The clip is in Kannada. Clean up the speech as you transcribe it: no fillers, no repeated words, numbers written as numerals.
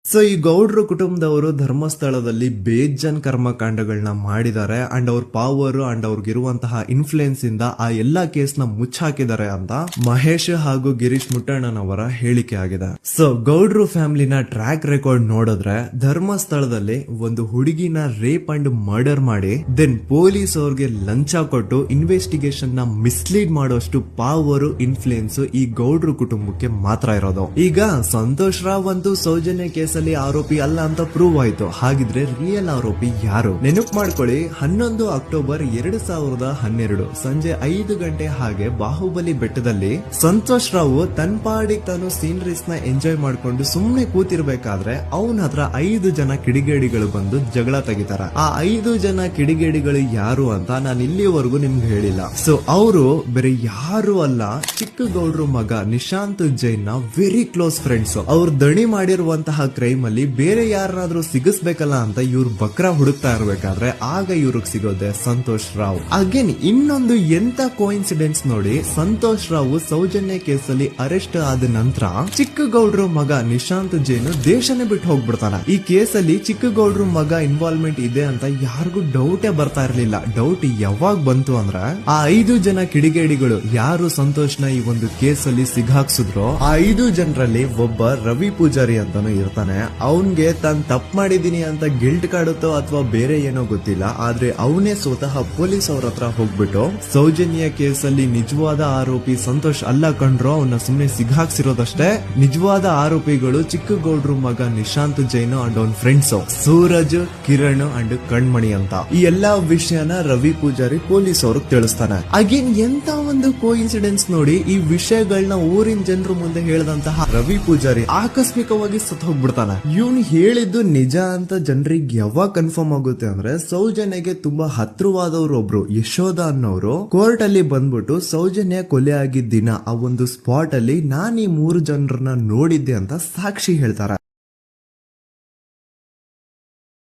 ಸೊ ಈ ಗೌಡ್ರು ಕುಟುಂಬದವರು ಧರ್ಮಸ್ಥಳದಲ್ಲಿ ಬೇಜನ್ ಕರ್ಮಕಾಂಡಗಳನ್ನ ಮಾಡಿದ್ದಾರೆ ಅಂಡ್ ಅವ್ರ ಪವರ್ ಅಂಡ್ ಅವ್ರಿಗಿರುವಂತಹ ಇನ್ಫ್ಲೂಯೆನ್ಸ್ ಇಂದ ಆ ಎಲ್ಲಾ ಕೇಸ್ ನ ಮುಚ್ಚಾಕಿದ್ದಾರೆ ಅಂತ ಮಹೇಶ್ ಹಾಗೂ ಗಿರೀಶ್ ಮುಟ್ಟಣ್ಣನವರ ಹೇಳಿಕೆ ಆಗಿದೆ. ಸೊ ಗೌಡ್ರು ಫ್ಯಾಮಿಲಿನ ಟ್ರ್ಯಾಕ್ ರೆಕಾರ್ಡ್ ನೋಡಿದ್ರೆ ಧರ್ಮಸ್ಥಳದಲ್ಲಿ ಒಂದು ಹುಡುಗಿನ ರೇಪ್ ಅಂಡ್ ಮರ್ಡರ್ ಮಾಡಿ ದೆನ್ ಪೊಲೀಸ್ ಅವ್ರಿಗೆ ಲಂಚ ಕೊಟ್ಟು ಇನ್ವೆಸ್ಟಿಗೇಷನ್ ನ ಮಿಸ್ಲೀಡ್ ಮಾಡೋಷ್ಟು ಪವರ್ ಇನ್ಫ್ಲೂಯೆನ್ಸ್ ಈ ಗೌಡ್ರು ಕುಟುಂಬಕ್ಕೆ ಮಾತ್ರ ಇರೋದು. ಈಗ ಸಂತೋಷ್ ರಾವ್ ಅಂತೂ ಸೌಜನ್ಯ ಕೇಸ್ ಆರೋಪಿ ಅಲ್ಲ ಅಂತ ಪ್ರೂವ್ ಆಯ್ತು. ಹಾಗಿದ್ರೆ ರಿಯಲ್ ಆರೋಪಿ ಯಾರು? ನೆನಪು ಮಾಡ್ಕೊಳ್ಳಿ, 11 ಅಕ್ಟೋಬರ್ 2012 ಸಂಜೆ 5 ಗಂಟೆ ಹಾಗೆ ಬಾಹುಬಲಿ ಬೆಟ್ಟದಲ್ಲಿ ಸಂತೋಷ್ ರಾವ್ ತನ್ನ ಪಾಡಿಗೆ ತಾನು ಸೀನರೀಸ್ ನ ಎಂಜಾಯ್ ಮಾಡ್ಕೊಂಡು ಸುಮ್ನೆ ಕೂತಿರ್ಬೇಕಾದ್ರೆ ಅವನ ಹತ್ರ 5 ಜನ ಕಿಡಿಗೇಡಿಗಳು ಬಂದು ಜಗಳ ತೆಗಿತಾರ. ಆ 5 ಜನ ಕಿಡಿಗೇಡಿಗಳು ಯಾರು ಅಂತ ನಾನು ಇಲ್ಲಿವರೆಗೂ ನಿಮ್ಗೆ ಹೇಳಿಲ್ಲ. ಸೊ ಅವರು ಬೇರೆ ಯಾರು ಅಲ್ಲ, ಚಿಕ್ಕ ಗೌಡ್ರು ಮಗ ನಿಶಾಂತ್ ಜೈನ್ ನ ವೆರಿ ಕ್ಲೋಸ್ ಫ್ರೆಂಡ್ಸ್. ಅವ್ರು ದಣಿ ಮಾಡಿರುವಂತಹ ಕ್ರೈಮ್ ಅಲ್ಲಿ ಬೇರೆ ಯಾರನ್ನಾದ್ರೂ ಸಿಗಿಸ್ಬೇಕಲ್ಲ ಅಂತ ಇವ್ರು ಬಕ್ರ ಹುಡುಕ್ತಾ ಇರ್ಬೇಕಾದ್ರೆ ಆಗ ಇವ್ರಿಗೆ ಸಿಗೋದೆ ಸಂತೋಷ್ ರಾವ್. ಅಗೇನ್ ಇನ್ನೊಂದು ಎಂತ ಕೋಇನ್ಸಿಡೆನ್ಸ್ ನೋಡಿ, ಸಂತೋಷ್ ರಾವ್ ಸೌಜನ್ಯ ಕೇಸಲ್ಲಿ ಅರೆಸ್ಟ್ ಆದ ನಂತರ ಚಿಕ್ಕ ಗೌಡ್ರು ಮಗ ನಿಶಾಂತ್ ಜೈನ್ ದೇಶನೇ ಬಿಟ್ಟು ಹೋಗ್ಬಿಡ್ತಾನ. ಈ ಕೇಸಲ್ಲಿ ಚಿಕ್ಕ ಗೌಡ್ರು ಮಗ ಇನ್ವಾಲ್ವ್ಮೆಂಟ್ ಇದೆ ಅಂತ ಯಾರಿಗೂ ಡೌಟೇ ಬರ್ತಾ ಇರ್ಲಿಲ್ಲ. ಡೌಟ್ ಯಾವಾಗ ಬಂತು ಅಂದ್ರೆ ಆ 5 ಜನ ಕಿಡಿಗೇಡಿಗಳು ಯಾರು ಸಂತೋಷ್ ನ ಈ ಒಂದು ಕೇಸಲ್ಲಿ ಸಿಗಾಕ್ಸಿದ್ರು ಆ 5 ಜನರಲ್ಲಿ ಒಬ್ಬ ರವಿ ಪೂಜಾರಿ ಅಂತಾನು ಇರ್ತಾನೆ. ಅವನ್ಗೆ ತಾನು ತಪ್ಪು ಮಾಡಿದೀನಿ ಅಂತ ಗಿಲ್ಟ್ ಕಾಡುತ್ತೋ ಅಥವಾ ಬೇರೆ ಏನೋ ಗೊತ್ತಿಲ್ಲ, ಆದ್ರೆ ಅವನೇ ಸ್ವತಃ ಪೊಲೀಸ್ ಅವ್ರ ಹತ್ರ ಹೋಗ್ಬಿಟ್ಟು ಸೌಜನ್ಯ ಕೇಸಲ್ಲಿ ನಿಜವಾದ ಆರೋಪಿ ಸಂತೋಷ್ ಅಲ್ಲ ಕಂಡ್ರು, ಅವನ್ನ ಸುಮ್ನೆ ಸಿಗಾಕ್ಸಿರೋದಷ್ಟೇ, ನಿಜವಾದ ಆರೋಪಿಗಳು ಚಿಕ್ಕ ಗೌಡ್ರು ಮಗ ನಿಶಾಂತ್ ಜೈನ್ ಅಂಡ್ ಅವನ್ ಫ್ರೆಂಡ್ಸ್ ಸೂರಜ್, ಕಿರಣ್ ಅಂಡ್ ಕಣ್ಮಣಿ ಅಂತ. ಈ ಎಲ್ಲಾ ವಿಷಯನ ರವಿ ಪೂಜಾರಿ ಪೊಲೀಸ್ ಅವ್ರಿಗೆ ತಿಳಿಸ್ತಾನೆ. ಅಗೇನ್ ಎಂತ ಒಂದು ಕೋಇನ್ಸಿಡೆನ್ಸ್ ನೋಡಿ, ಈ ವಿಷಯಗಳನ್ನ ಊರಿನ ಜನರು ಮುಂದೆ ಹೇಳಿದಂತಹ ರವಿ ಪೂಜಾರಿ ಆಕಸ್ಮಿಕವಾಗಿ ಸತ್ತು ಹೋಗ್ಬಿಡ್ತಾನೆ. ಇವನು ಹೇಳಿದ್ದು ನಿಜ ಅಂತ ಜನರಿಗೆ ಯಾವಾಗ ಕನ್ಫರ್ಮ್ ಆಗುತ್ತೆ ಅಂದ್ರೆ ಸೌಜನ್ಯಗೆ ತುಂಬಾ ಹತ್ರವಾದವ್ರು ಒಬ್ರು ಯಶೋಧ ಅನ್ನೋರು ಕೋರ್ಟ್ ಅಲ್ಲಿ ಬಂದ್ಬಿಟ್ಟು ಸೌಜನ್ಯ ಕೊಲೆ ಆಗಿದ್ದ ದಿನ ಆ ಒಂದು ಸ್ಪಾಟ್ ಅಲ್ಲಿ ನಾನು ಈ 3 ಜನರನ್ನ ನೋಡಿದ್ದೆ ಅಂತ ಸಾಕ್ಷಿ ಹೇಳ್ತಾರೆ.